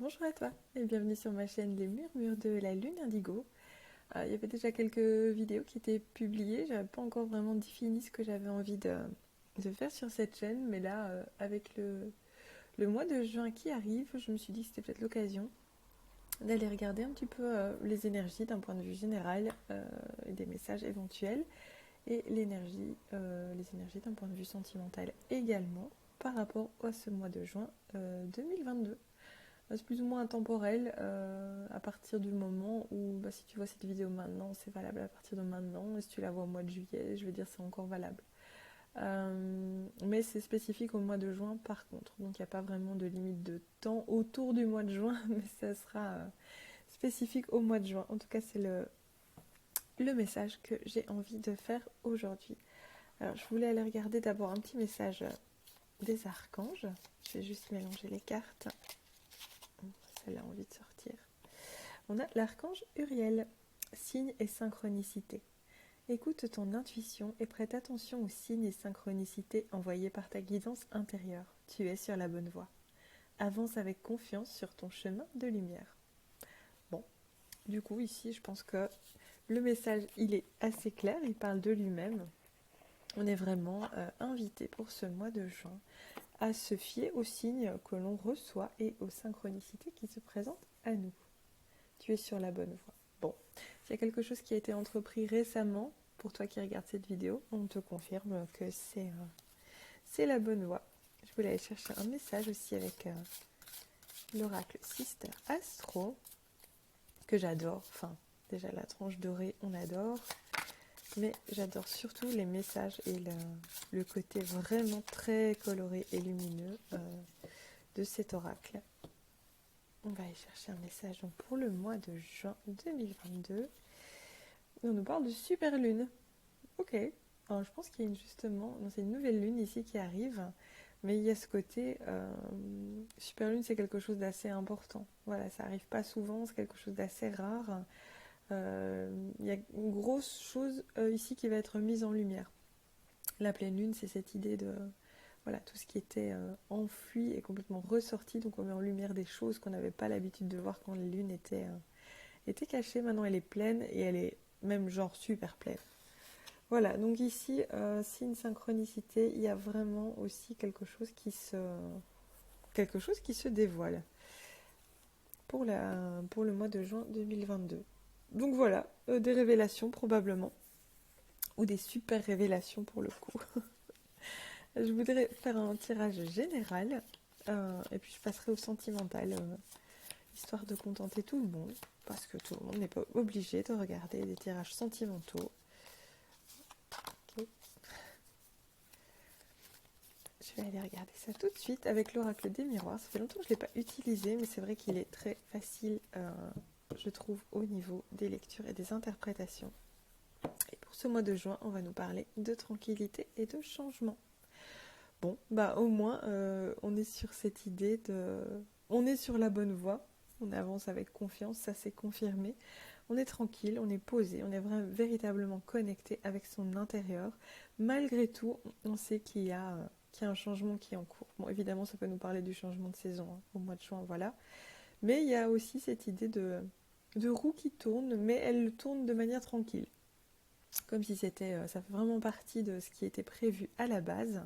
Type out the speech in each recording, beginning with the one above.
Bonjour à toi et bienvenue sur ma chaîne Les Murmures de la Lune Indigo. Il y avait déjà quelques vidéos qui étaient publiées, j'avais pas encore vraiment défini ce que j'avais envie de faire sur cette chaîne, mais là, avec le mois de juin qui arrive, je me suis dit que c'était peut-être l'occasion d'aller regarder un petit peu les énergies d'un point de vue général et des messages éventuels, et les énergies d'un point de vue sentimental également par rapport à ce mois de juin 2022. C'est plus ou moins intemporel à partir du moment où, si tu vois cette vidéo maintenant, c'est valable à partir de maintenant. Et si tu la vois au mois de juillet, je veux dire, c'est encore valable. Mais c'est spécifique au mois de juin par contre. Donc il n'y a pas vraiment de limite de temps autour du mois de juin, mais ça sera spécifique au mois de juin. En tout cas, c'est le message que j'ai envie de faire aujourd'hui. Alors, je voulais aller regarder d'abord un petit message des archanges. Je vais juste mélanger les cartes. Celle-là a envie de sortir. On a l'archange Uriel, signes et synchronicité. Écoute ton intuition et prête attention aux signes et synchronicités envoyés par ta guidance intérieure. Tu es sur la bonne voie. Avance avec confiance sur ton chemin de lumière. Bon, du coup ici je pense que le message il est assez clair, il parle de lui-même. On est vraiment invité pour ce mois de juin à se fier aux signes que l'on reçoit et aux synchronicités qui se présentent à nous. Tu es sur la bonne voie. Bon, s'il y a quelque chose qui a été entrepris récemment, pour toi qui regardes cette vidéo, on te confirme que c'est la bonne voie. Je voulais aller chercher un message aussi avec l'oracle Sister Astro, que j'adore. Enfin, déjà la tranche dorée, on adore. Mais j'adore surtout les messages et le côté vraiment très coloré et lumineux de cet oracle. On va aller chercher un message donc, pour le mois de juin 2022. On nous parle de super lune. Ok. Alors, je pense qu'il y a justement, c'est une nouvelle lune ici qui arrive, mais il y a ce côté super lune, c'est quelque chose d'assez important. Voilà, ça arrive pas souvent, c'est quelque chose d'assez rare. Il y a une grosse chose ici qui va être mise en lumière. La pleine lune, c'est cette idée de voilà tout ce qui était enfoui et complètement ressorti, donc on met en lumière des choses qu'on n'avait pas l'habitude de voir quand la lune était cachée. Maintenant, elle est pleine et elle est même genre super pleine. Voilà, donc ici, signe synchronicité, il y a vraiment aussi quelque chose qui se dévoile pour le mois de juin 2022. Donc voilà, des révélations probablement, ou des super révélations pour le coup. Je voudrais faire un tirage général, et puis je passerai au sentimental, histoire de contenter tout le monde, parce que tout le monde n'est pas obligé de regarder des tirages sentimentaux. Ok. Je vais aller regarder ça tout de suite avec l'oracle des miroirs. Ça fait longtemps que je ne l'ai pas utilisé, mais c'est vrai qu'il est très facile, je trouve, au niveau des lectures et des interprétations. Et pour ce mois de juin, on va nous parler de tranquillité et de changement. Bon, bah au moins, on est sur cette idée de... On est sur la bonne voie, on avance avec confiance, ça s'est confirmé. On est tranquille, on est posé, on est véritablement connecté avec son intérieur. Malgré tout, on sait qu'il y a un changement qui est en cours. Bon, évidemment, ça peut nous parler du changement de saison au mois de juin, voilà. Mais il y a aussi cette idée de roue qui tourne, mais elle tourne de manière tranquille. Comme si ça fait vraiment partie de ce qui était prévu à la base.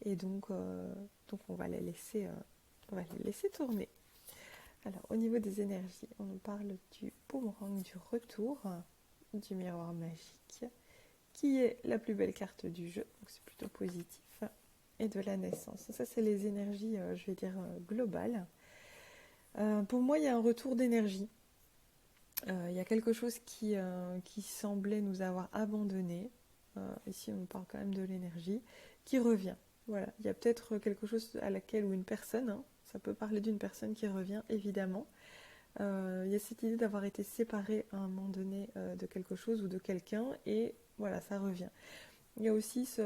Et donc on va les laisser tourner. Alors, au niveau des énergies, on nous parle du boomerang du retour, du miroir magique, qui est la plus belle carte du jeu, donc c'est plutôt positif, et de la naissance. Ça, c'est les énergies, je vais dire, globales. Pour moi, il y a un retour d'énergie. Il y a quelque chose qui semblait nous avoir abandonnés. Ici, on parle quand même de l'énergie, qui revient. Voilà, il y a peut-être quelque chose à laquelle, ou une personne, hein, ça peut parler d'une personne qui revient, évidemment. Il y a cette idée d'avoir été séparé à un moment donné de quelque chose ou de quelqu'un, et voilà, ça revient. Il y a aussi cette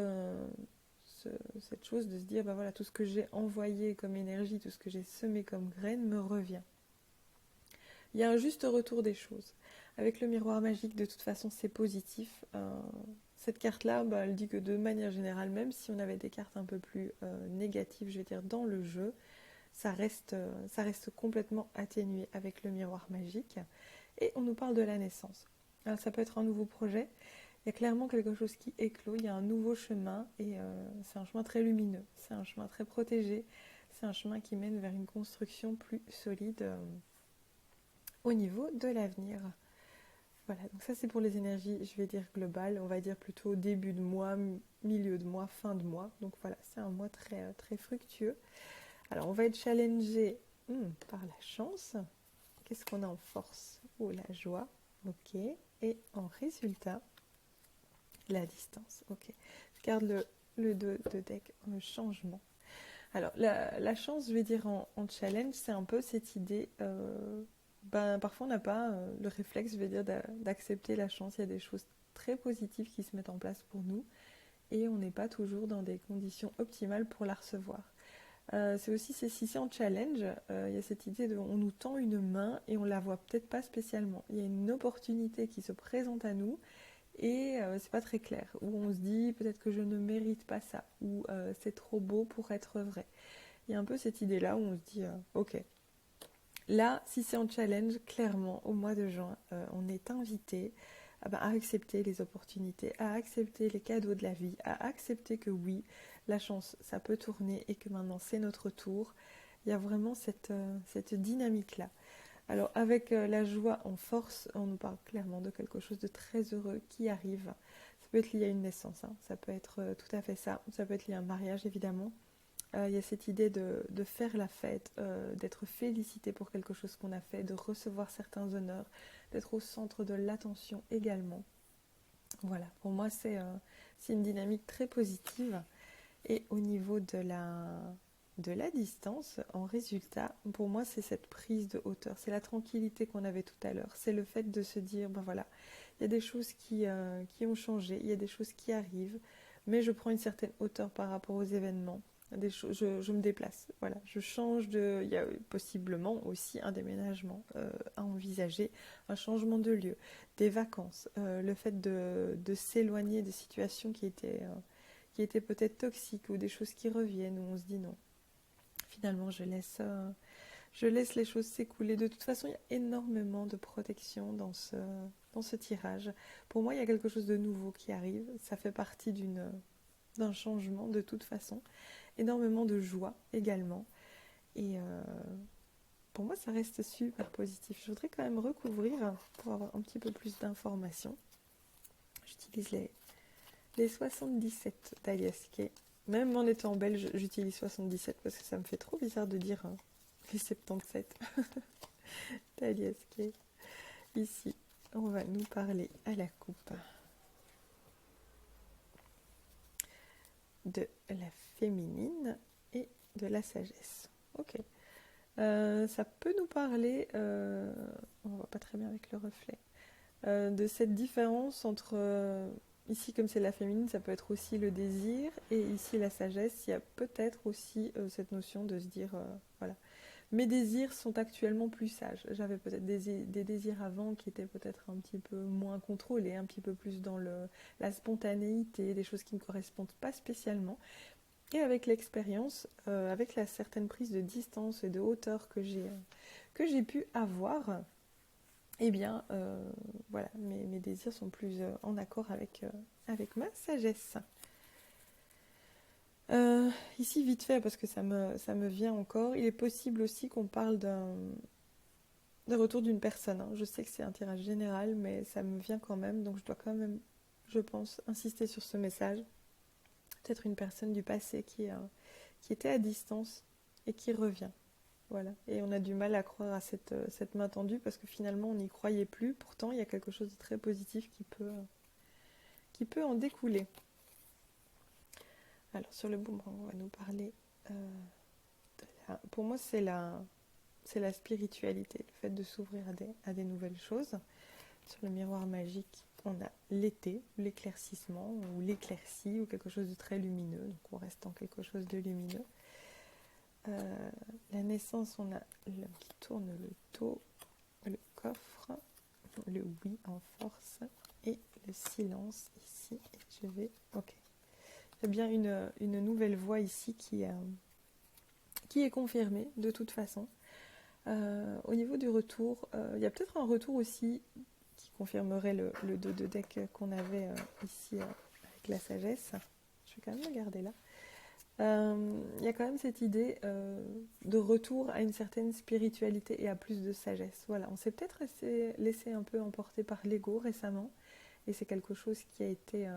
chose de se dire, bah voilà, tout ce que j'ai envoyé comme énergie, tout ce que j'ai semé comme graine me revient. Il y a un juste retour des choses. Avec le miroir magique, de toute façon, c'est positif. Cette carte-là, bah, elle dit que de manière générale, même si on avait des cartes un peu plus négatives, je vais dire, dans le jeu, ça reste complètement atténué avec le miroir magique. Et on nous parle de la naissance. Alors, ça peut être un nouveau projet. Il y a clairement quelque chose qui éclot, il y a un nouveau chemin et c'est un chemin très lumineux, c'est un chemin très protégé, c'est un chemin qui mène vers une construction plus solide au niveau de l'avenir. Voilà, donc ça c'est pour les énergies, je vais dire globales, on va dire plutôt début de mois, milieu de mois, fin de mois. Donc voilà, c'est un mois très, très fructueux. Alors on va être challengé par la chance. Qu'est-ce qu'on a en force? Oh, la joie, ok. Et en résultat, la distance, ok. Je garde le 2 de deck, le changement. Alors, la chance, je vais dire en challenge, c'est un peu cette idée. Parfois, on n'a pas le réflexe, je vais dire, d'accepter la chance. Il y a des choses très positives qui se mettent en place pour nous et on n'est pas toujours dans des conditions optimales pour la recevoir. C'est aussi, si c'est en challenge, il y a cette idée de on nous tend une main et on la voit peut-être pas spécialement. Il y a une opportunité qui se présente à nous et c'est pas très clair. Ou on se dit peut-être que je ne mérite pas ça, ou c'est trop beau pour être vrai. Il y a un peu cette idée-là où on se dit ok. Là, si c'est en challenge, clairement, au mois de juin, on est invité à accepter les opportunités, à accepter les cadeaux de la vie, à accepter que oui, la chance, ça peut tourner et que maintenant c'est notre tour. Il y a vraiment cette dynamique-là. Alors avec la joie en force, on nous parle clairement de quelque chose de très heureux qui arrive. Ça peut être lié à une naissance, hein. Ça peut être tout à fait ça. Ça peut être lié à un mariage évidemment. Il y a cette idée de faire la fête, d'être félicité pour quelque chose qu'on a fait, de recevoir certains honneurs, d'être au centre de l'attention également. Voilà, pour moi c'est une dynamique très positive. Et au niveau de la distance, en résultat, pour moi, c'est cette prise de hauteur. C'est la tranquillité qu'on avait tout à l'heure. C'est le fait de se dire, ben voilà, il y a des choses qui ont changé, il y a des choses qui arrivent, mais je prends une certaine hauteur par rapport aux événements. Je me déplace, voilà, je change de... Il y a possiblement aussi un déménagement à envisager, un changement de lieu, des vacances, le fait de s'éloigner des situations qui étaient peut-être toxiques ou des choses qui reviennent où on se dit non. Finalement, je laisse les choses s'écouler. De toute façon, il y a énormément de protection dans ce tirage. Pour moi, il y a quelque chose de nouveau qui arrive. Ça fait partie d'un changement de toute façon. Énormément de joie également. Et pour moi, ça reste super positif. Je voudrais quand même recouvrir pour avoir un petit peu plus d'informations. J'utilise les 77 d'Aliaskey. Même en étant belge, j'utilise 77 parce que ça me fait trop bizarre de dire les 77 d'Aliaskey. Ici, on va nous parler à la coupe de la féminine et de la sagesse. Ok. Ça peut nous parler, on voit pas très bien avec le reflet, de cette différence entre, ici comme c'est la féminine, ça peut être aussi le désir, et ici la sagesse, il y a peut-être aussi cette notion de se dire, voilà, mes désirs sont actuellement plus sages. J'avais peut-être des désirs avant qui étaient peut-être un petit peu moins contrôlés, un petit peu plus dans la spontanéité, des choses qui ne me correspondent pas spécialement. Et avec l'expérience, avec la certaine prise de distance et de hauteur que j'ai pu avoir, eh bien, voilà, mes désirs sont plus en accord avec ma sagesse. Ici, vite fait, parce que ça me vient encore, il est possible aussi qu'on parle d'un retour d'une personne. Hein. Je sais que c'est un tirage général, mais ça me vient quand même, donc je dois quand même, je pense, insister sur ce message. Peut-être une personne du passé qui était à distance et qui revient. Voilà. Et on a du mal à croire à cette main tendue parce que finalement on n'y croyait plus. Pourtant, il y a quelque chose de très positif qui peut en découler. Alors sur le boomerang, on va nous parler pour moi c'est la spiritualité, le fait de s'ouvrir à des nouvelles choses. Sur le miroir magique, on a l'été, l'éclaircissement ou l'éclaircie ou quelque chose de très lumineux. Donc on reste dans quelque chose de lumineux. La naissance, on a l'homme qui tourne le dos, le coffre, le oui en force et le silence ici. Et je vais... Ok. Il y a bien une nouvelle voix ici qui qui est confirmé de toute façon. Au niveau du retour, il y a peut-être un retour aussi qui confirmerait le dos de deck qu'on avait ici avec la sagesse. Je vais quand même le garder là. Il y a quand même cette idée de retour à une certaine spiritualité et à plus de sagesse. Voilà, on s'est peut-être laissé un peu emporter par l'ego récemment, et c'est quelque chose qui a été,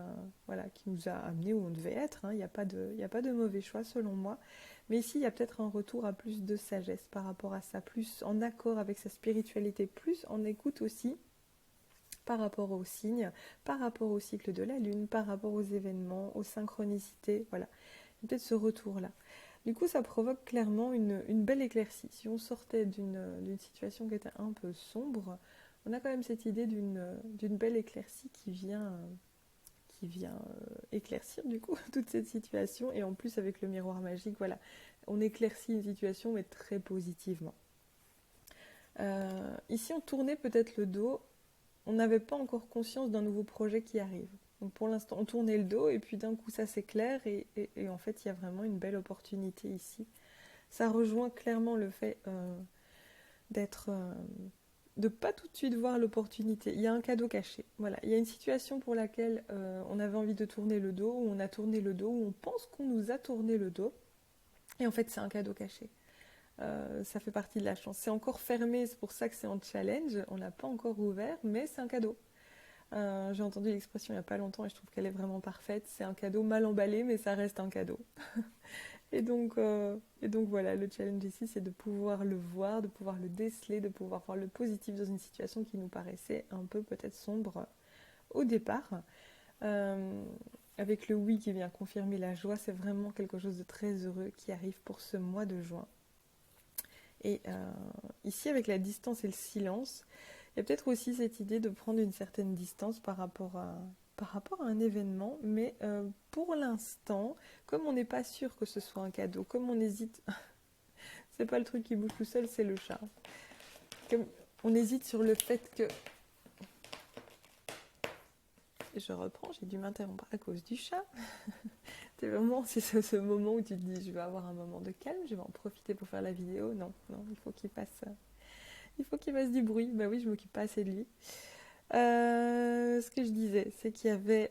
voilà, qui nous a amené où on devait être. Hein. Il n'y a pas de mauvais choix selon moi. Mais ici, il y a peut-être un retour à plus de sagesse par rapport à ça, plus en accord avec sa spiritualité, plus en écoute aussi par rapport aux signes, par rapport au cycle de la lune, par rapport aux événements, aux synchronicités. Voilà, il y a peut-être ce retour-là. Du coup, ça provoque clairement une belle éclaircie. Si on sortait d'une situation qui était un peu sombre, on a quand même cette idée d'une belle éclaircie qui vient éclaircir du coup toute cette situation. Et en plus, avec le miroir magique, voilà, on éclaircit une situation, mais très positivement. Ici, on tournait peut-être le dos. On n'avait pas encore conscience d'un nouveau projet qui arrive. Donc pour l'instant, on tournait le dos et puis d'un coup, ça s'éclaire et en fait, il y a vraiment une belle opportunité ici. Ça rejoint clairement le fait d'être... de pas tout de suite voir l'opportunité. Il y a un cadeau caché. Voilà, il y a une situation pour laquelle on avait envie de tourner le dos, où on a tourné le dos, où on pense qu'on nous a tourné le dos. Et en fait, c'est un cadeau caché. Ça fait partie de la chance. C'est encore fermé, c'est pour ça que c'est en challenge. On l'a pas encore ouvert, mais c'est un cadeau. J'ai entendu l'expression il n'y a pas longtemps et je trouve qu'elle est vraiment parfaite. C'est un cadeau mal emballé, mais ça reste un cadeau. Et donc voilà, le challenge ici, c'est de pouvoir le voir, de pouvoir le déceler, de pouvoir voir le positif dans une situation qui nous paraissait un peu peut-être sombre au départ. Euh, avec le oui qui vient confirmer la joie, c'est vraiment quelque chose de très heureux qui arrive pour ce mois de juin. Et ici, avec la distance et le silence, il y a peut-être aussi cette idée de prendre une certaine distance par rapport à un événement, mais pour l'instant, comme on n'est pas sûr que ce soit un cadeau, comme on hésite, c'est pas le truc qui bouge tout seul, c'est le chat. Comme on hésite sur le fait que... Je reprends, j'ai dû m'interrompre à cause du chat. C'est ce moment où tu te dis, je vais avoir un moment de calme, je vais en profiter pour faire la vidéo. Non, il faut qu'il fasse du bruit. Bah oui, je m'occupe pas assez de lui. Ce que je disais, c'est qu'il y avait...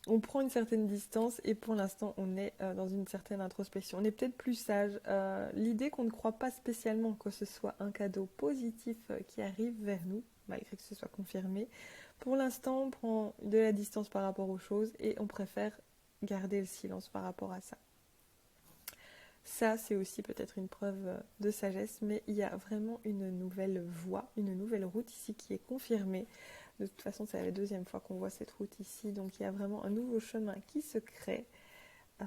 on prend une certaine distance et pour l'instant, on est dans une certaine introspection. On est peut-être plus sage. L'idée qu'on ne croit pas spécialement que ce soit un cadeau positif qui arrive vers nous, malgré que ce soit confirmé, pour l'instant, on prend de la distance par rapport aux choses et on préfère garder le silence par rapport à ça. Ça, c'est aussi peut-être une preuve de sagesse, mais il y a vraiment une nouvelle voie, une nouvelle route ici qui est confirmée. De toute façon, c'est la deuxième fois qu'on voit cette route ici, donc il y a vraiment un nouveau chemin qui se crée. Euh,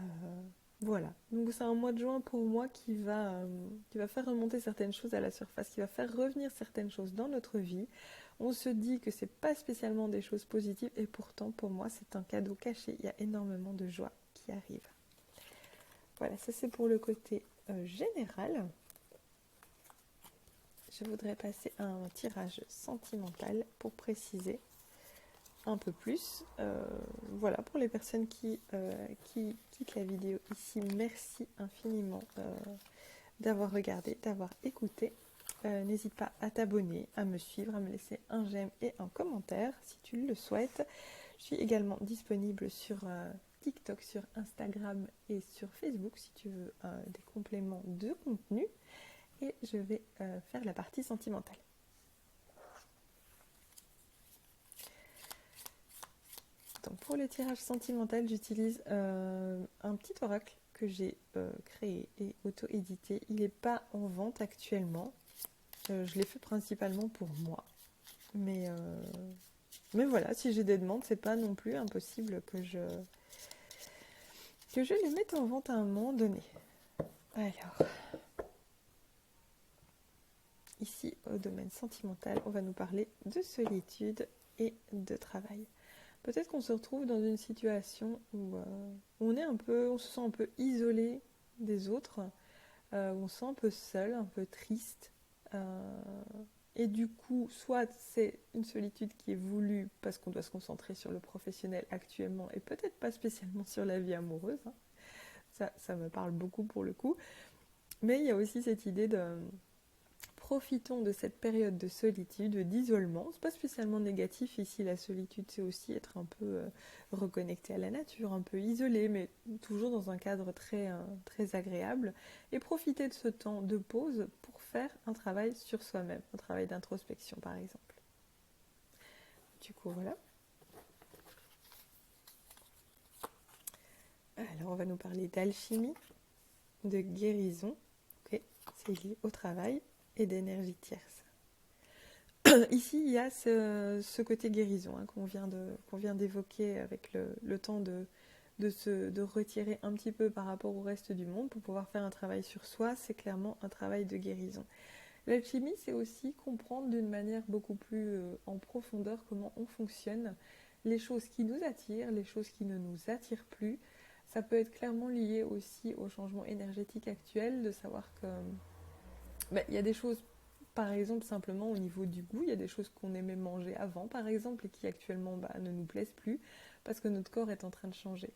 voilà, donc c'est un mois de juin pour moi qui va faire remonter certaines choses à la surface, qui va faire revenir certaines choses dans notre vie. On se dit que c'est pas spécialement des choses positives et pourtant pour moi c'est un cadeau caché. Il y a énormément de joie qui arrive. Voilà, ça c'est pour le côté général. Je voudrais passer à un tirage sentimental pour préciser un peu plus. Voilà, pour les personnes qui quittent la vidéo ici, merci infiniment d'avoir regardé, d'avoir écouté. N'hésite pas à t'abonner, à me suivre, à me laisser un j'aime et un commentaire si tu le souhaites. Je suis également disponible sur TikTok, sur Instagram et sur Facebook si tu veux des compléments de contenu. Et je vais faire la partie sentimentale. Donc pour le tirage sentimental, j'utilise un petit oracle que j'ai créé et auto-édité. Il n'est pas en vente actuellement. Je l'ai fait principalement pour moi. Mais voilà, si j'ai des demandes, c'est pas non plus impossible que je les mette en vente à un moment donné. Alors, ici, au domaine sentimental, on va nous parler de solitude et de travail. Peut-être qu'on se retrouve dans une situation où on se sent un peu isolé des autres, où on se sent un peu seul, un peu triste. Et du coup, soit c'est une solitude qui est voulue parce qu'on doit se concentrer sur le professionnel actuellement et peut-être pas spécialement sur la vie amoureuse. Hein. Ça me parle beaucoup pour le coup. Mais il y a aussi cette idée de profitons de cette période de solitude, d'isolement. C'est pas spécialement négatif ici, la solitude, c'est aussi être un peu reconnecté à la nature, un peu isolé, mais toujours dans un cadre très agréable. Et profiter de ce temps de pause pour faire un travail sur soi-même, un travail d'introspection par exemple. Du coup, voilà. Alors, on va nous parler d'alchimie, de guérison, okay. C'est lié au travail, et d'énergie tierce. Ici, il y a ce côté guérison qu'on vient d'évoquer avec le temps de retirer un petit peu par rapport au reste du monde pour pouvoir faire un travail sur soi. C'est clairement un travail de guérison. L'alchimie, c'est aussi comprendre d'une manière beaucoup plus en profondeur comment on fonctionne, les choses qui nous attirent, les choses qui ne nous attirent plus. Ça peut être clairement lié aussi au changement énergétique actuel, de savoir que il y a des choses, par exemple, simplement au niveau du goût, il y a des choses qu'on aimait manger avant, par exemple, et qui actuellement ne nous plaisent plus, parce que notre corps est en train de changer.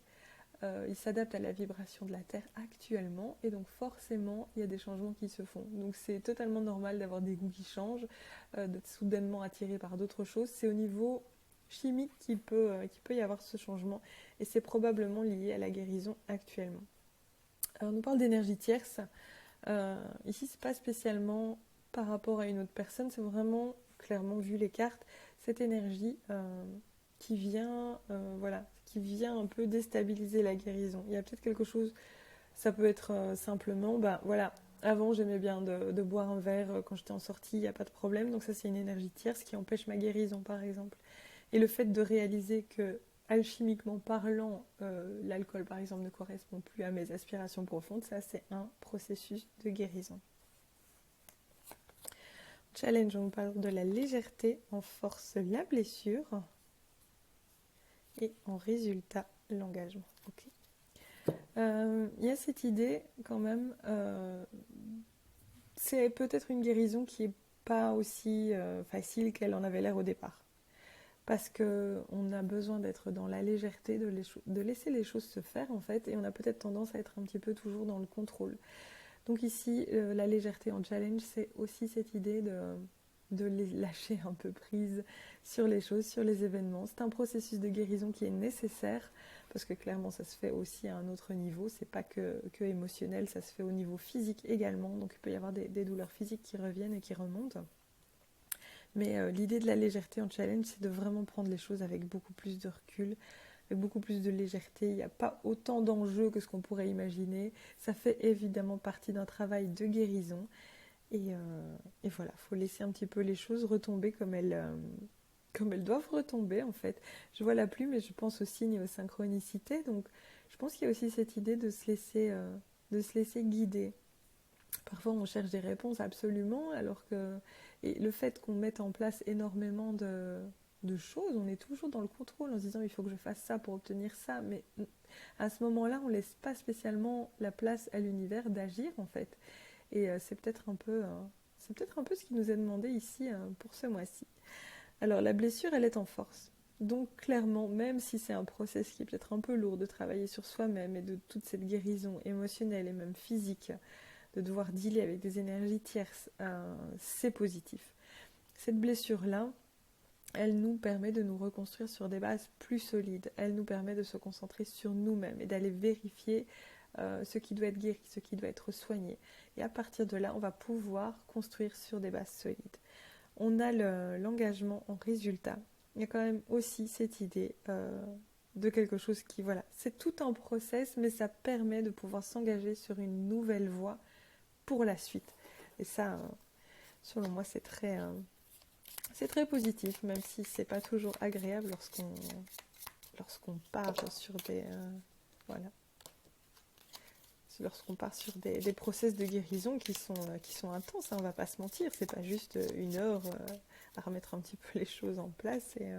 Il s'adapte à la vibration de la Terre actuellement, et donc forcément, il y a des changements qui se font. Donc c'est totalement normal d'avoir des goûts qui changent, d'être soudainement attiré par d'autres choses. C'est au niveau chimique qu'il peut y avoir ce changement, et c'est probablement lié à la guérison actuellement. Alors, on nous parle d'énergie tierce. Ici, c'est pas spécialement par rapport à une autre personne, c'est vraiment, clairement, vu les cartes, cette énergie qui vient un peu déstabiliser la guérison. Il y a peut-être quelque chose, ça peut être simplement, avant j'aimais bien de boire un verre quand j'étais en sortie, il n'y a pas de problème, donc ça c'est une énergie tierce qui empêche ma guérison par exemple. Et le fait de réaliser que alchimiquement parlant, l'alcool par exemple ne correspond plus à mes aspirations profondes, ça c'est un processus de guérison. Challenge, on parle de la légèreté en force la blessure et en résultat l'engagement. Okay. Y a cette idée quand même, c'est peut-être une guérison qui n'est pas aussi facile qu'elle en avait l'air au départ. Parce qu'on a besoin d'être dans la légèreté, de laisser les choses se faire en fait, et on a peut-être tendance à être un petit peu toujours dans le contrôle. Donc ici, la légèreté en challenge, c'est aussi cette idée de les lâcher un peu prise sur les choses, sur les événements. C'est un processus de guérison qui est nécessaire, parce que clairement ça se fait aussi à un autre niveau, c'est pas que émotionnel, ça se fait au niveau physique également, donc il peut y avoir des douleurs physiques qui reviennent et qui remontent. Mais l'idée de la légèreté en challenge, c'est de vraiment prendre les choses avec beaucoup plus de recul, avec beaucoup plus de légèreté. Il n'y a pas autant d'enjeux que ce qu'on pourrait imaginer. Ça fait évidemment partie d'un travail de guérison. Et voilà, il faut laisser un petit peu les choses retomber comme elles doivent retomber en fait. Je vois la plume et je pense aux signes et aux synchronicités. Donc je pense qu'il y a aussi cette idée de se laisser guider. Parfois on cherche des réponses absolument, alors que et le fait qu'on mette en place énormément de choses, on est toujours dans le contrôle en se disant il faut que je fasse ça pour obtenir ça, mais à ce moment-là on laisse pas spécialement la place à l'univers d'agir en fait. Et c'est peut-être un peu ce qui nous est demandé ici pour ce mois-ci. Alors la blessure, elle est en force. Donc clairement, même si c'est un process qui est peut-être un peu lourd de travailler sur soi-même et de toute cette guérison émotionnelle et même physique, de devoir dealer avec des énergies tierces, c'est positif. Cette blessure-là, elle nous permet de nous reconstruire sur des bases plus solides. Elle nous permet de se concentrer sur nous-mêmes et d'aller vérifier ce qui doit être guéri, ce qui doit être soigné. Et à partir de là, on va pouvoir construire sur des bases solides. On a l'engagement en résultat. Il y a quand même aussi cette idée de quelque chose qui, voilà, c'est tout un process, mais ça permet de pouvoir s'engager sur une nouvelle voie pour la suite. Et ça, selon moi, c'est très positif, même si c'est pas toujours agréable lorsqu'on part sur des voilà, lorsqu'on part sur des process de guérison qui sont intenses, hein, on va pas se mentir, c'est pas juste une heure à remettre un petit peu les choses en place et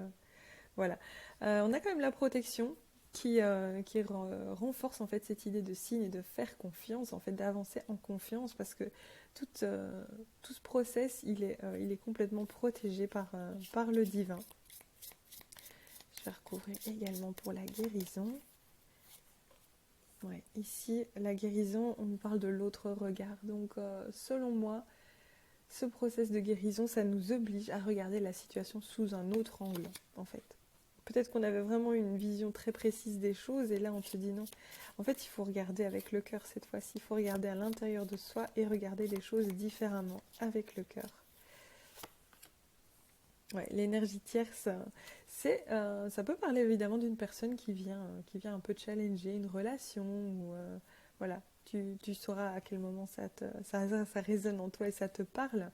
voilà. On a quand même la protection qui renforce en fait cette idée de signe et de faire confiance, en fait d'avancer en confiance, parce que tout ce process il est complètement protégé par le divin. Je vais recouvrir également pour la guérison. Ouais, ici, la guérison, on nous parle de l'autre regard. Donc, selon moi, ce process de guérison, ça nous oblige à regarder la situation sous un autre angle, en fait. Peut-être qu'on avait vraiment une vision très précise des choses et là, on te dit non. En fait, il faut regarder avec le cœur cette fois-ci. Il faut regarder à l'intérieur de soi et regarder les choses différemment avec le cœur. Ouais, l'énergie tierce, ça peut parler évidemment d'une personne qui vient un peu challenger une relation ou voilà, tu sauras à quel moment ça résonne en toi et ça te parle.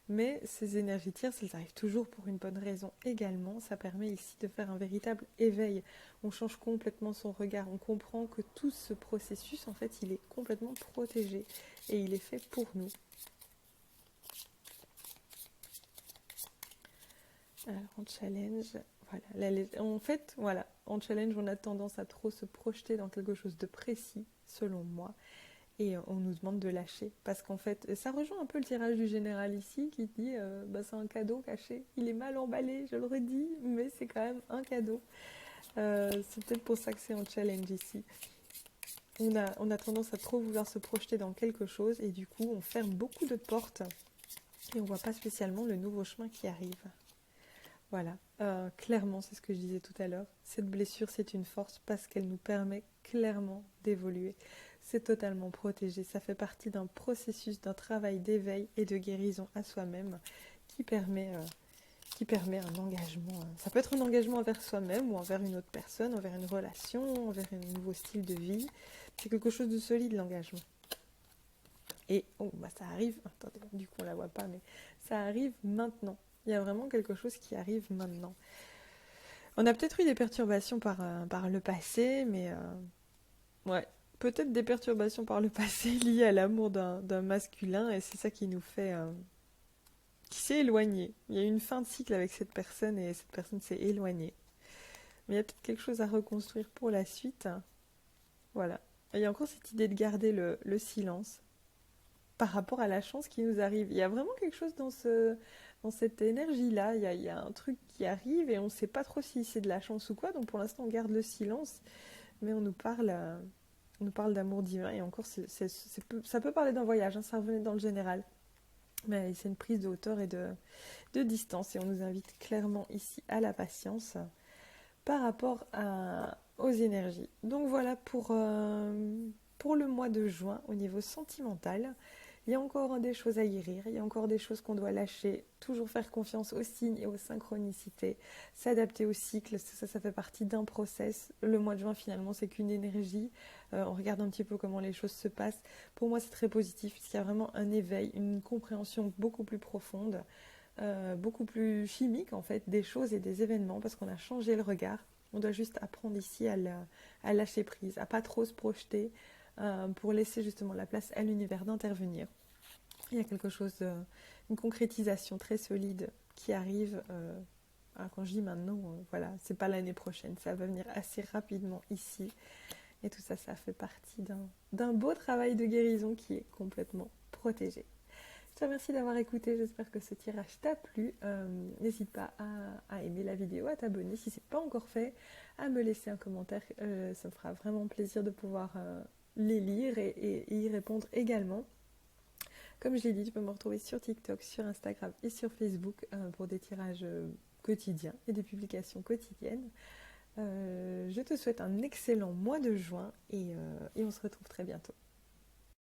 Mais ces énergies tierces, elles arrivent toujours pour une bonne raison également. Ça permet ici de faire un véritable éveil. On change complètement son regard. On comprend que tout ce processus, en fait, il est complètement protégé et il est fait pour nous. Alors, en challenge, voilà. En fait, voilà, en challenge, on a tendance à trop se projeter dans quelque chose de précis, selon moi, et on nous demande de lâcher. Parce qu'en fait, ça rejoint un peu le tirage du général ici, qui dit bah, c'est un cadeau caché. Il est mal emballé, je le redis, mais c'est quand même un cadeau. C'est peut-être pour ça que c'est en challenge ici. On a tendance à trop vouloir se projeter dans quelque chose, et du coup, on ferme beaucoup de portes, et on voit pas spécialement le nouveau chemin qui arrive. Voilà, clairement, c'est ce que je disais tout à l'heure. Cette blessure, c'est une force parce qu'elle nous permet clairement d'évoluer. C'est totalement protégé. Ça fait partie d'un processus, d'un travail d'éveil et de guérison à soi-même qui permet, euh, qui permet un engagement. Ça peut être un engagement envers soi-même ou envers une autre personne, envers une relation, envers un nouveau style de vie. C'est quelque chose de solide, l'engagement. Et oh, bah ça arrive, attendez, du coup on la voit pas, mais ça arrive maintenant. Il y a vraiment quelque chose qui arrive maintenant. On a peut-être eu des perturbations par le passé, mais ouais, peut-être des perturbations par le passé liées à l'amour d'un masculin, et c'est ça qui nous fait, qui s'est éloigné. Il y a eu une fin de cycle avec cette personne, et cette personne s'est éloignée. Mais il y a peut-être quelque chose à reconstruire pour la suite. Voilà. Et il y a encore cette idée de garder le silence par rapport à la chance qui nous arrive. Il y a vraiment quelque chose dans cette énergie-là. Il y a un truc qui arrive et on ne sait pas trop si c'est de la chance ou quoi. Donc pour l'instant, on garde le silence, mais on nous parle d'amour divin. Et encore, ça peut parler d'un voyage, hein, ça revenait dans le général. Mais c'est une prise de hauteur et de distance. Et on nous invite clairement ici à la patience par rapport aux énergies. Donc voilà pour le mois de juin au niveau sentimental. Il y a encore des choses à guérir, il y a encore des choses qu'on doit lâcher, toujours faire confiance aux signes et aux synchronicités, s'adapter au cycle, ça fait partie d'un process. Le mois de juin finalement c'est qu'une énergie, on regarde un petit peu comment les choses se passent. Pour moi c'est très positif puisqu'il y a vraiment un éveil, une compréhension beaucoup plus profonde, beaucoup plus chimique en fait des choses et des événements parce qu'on a changé le regard. On doit juste apprendre ici à lâcher prise, à pas trop se projeter, pour laisser justement la place à l'univers d'intervenir. Il y a quelque chose, une concrétisation très solide qui arrive. Quand je dis maintenant, voilà, c'est pas l'année prochaine, ça va venir assez rapidement ici. Et tout ça, ça fait partie d'un beau travail de guérison qui est complètement protégé. Je te remercie d'avoir écouté, j'espère que ce tirage t'a plu. N'hésite pas à aimer la vidéo, à t'abonner si ce n'est pas encore fait, à me laisser un commentaire, ça me fera vraiment plaisir de pouvoir les lire et y répondre également. Comme je l'ai dit, tu peux me retrouver sur TikTok, sur Instagram et sur Facebook pour des tirages quotidiens et des publications quotidiennes. Je te souhaite un excellent mois de juin et on se retrouve très bientôt.